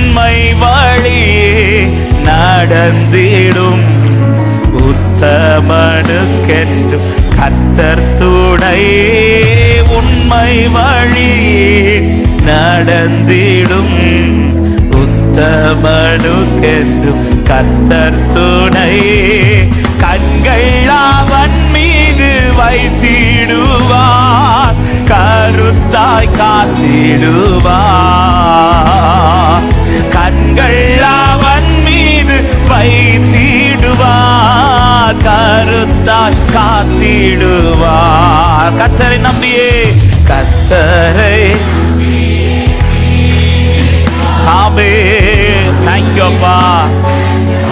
உண்மை வழியே நடந்திடும் உத்தமனுக்கென்று கர்த்தர் துணை. உண்மை வழியே நடந்திடும் உத்தமனுக்கென்று கர்த்தர் துணை. கண்கள் அவன் மீது வைத்திடுவார், கருத்தாய் காத்திடுவார். கண்கள் அவன் மீது வைத்திடுவார், கருத்தாய் காத்திடுவார். கர்த்தரை நம்பியே, கர்த்தரை ஆமென். Thank you அப்பா.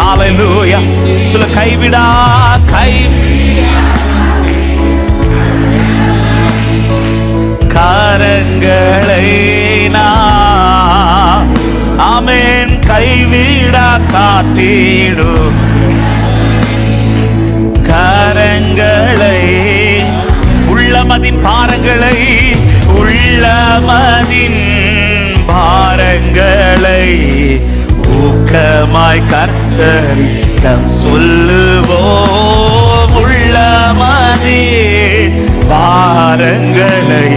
Hallelujah. சொல்ல கைவிடா கரங்களை நான் ஆமென் கைவிடா காத்திடும் கரங்களை. உள்ளமதின் பாரங்களை, உள்ளமதின் பாரங்களை ஊக்கமாய் கர்த்தரிடம் சொல்லுவோம். உள்ளமதின் பாரங்களை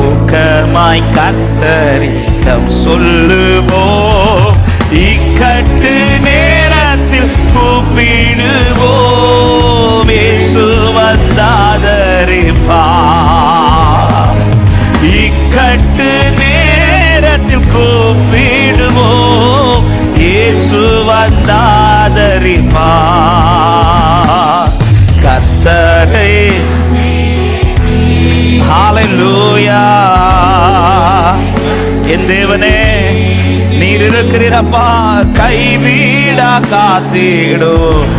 ஊக்கமாய் கர்த்தரிடம் சொல்லுவோம். இக்கட்டு நேரத்தில் கூப்பிடுவோம், இயேசு வந்தாதரிப்பார். இக்கட்டு நேரத்தில் கூப்பிடுவோம், இயேசு வந்தாதரிப்பார். கர்த்தரை ஹல்லேலூயா. என் தேவனே நீர் இருக்கிறீரப்பா, கைவிடா காத்திடும்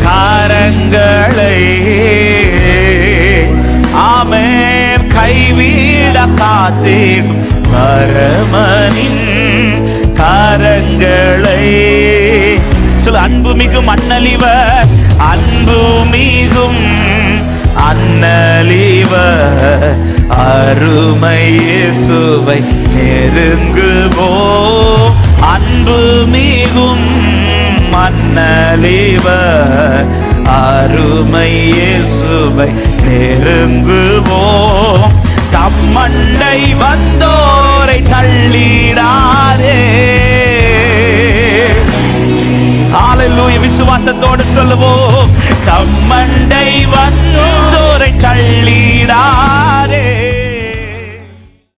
கரங்களை. ஆமென் கைவிட காத்திடும் பரமனின் கரங்களை. சொல்ல அன்பு மிகும் அன்னலிவர், அன்பு மிகும் அன்னலிவர் அருமை இயேசுவை நெருங்குவோம். அன்பு மிகும் அன்னலிவர் அருமை இயேசுவை நெருங்குவோம். தம்மண்டை வந்தோரை தள்ளிடாதே. ஹல்லேலூயா. விசுவாசத்தோடு சொல்லுவோம், தம்மண்டை வந்தோரை தள்ளிடாதே.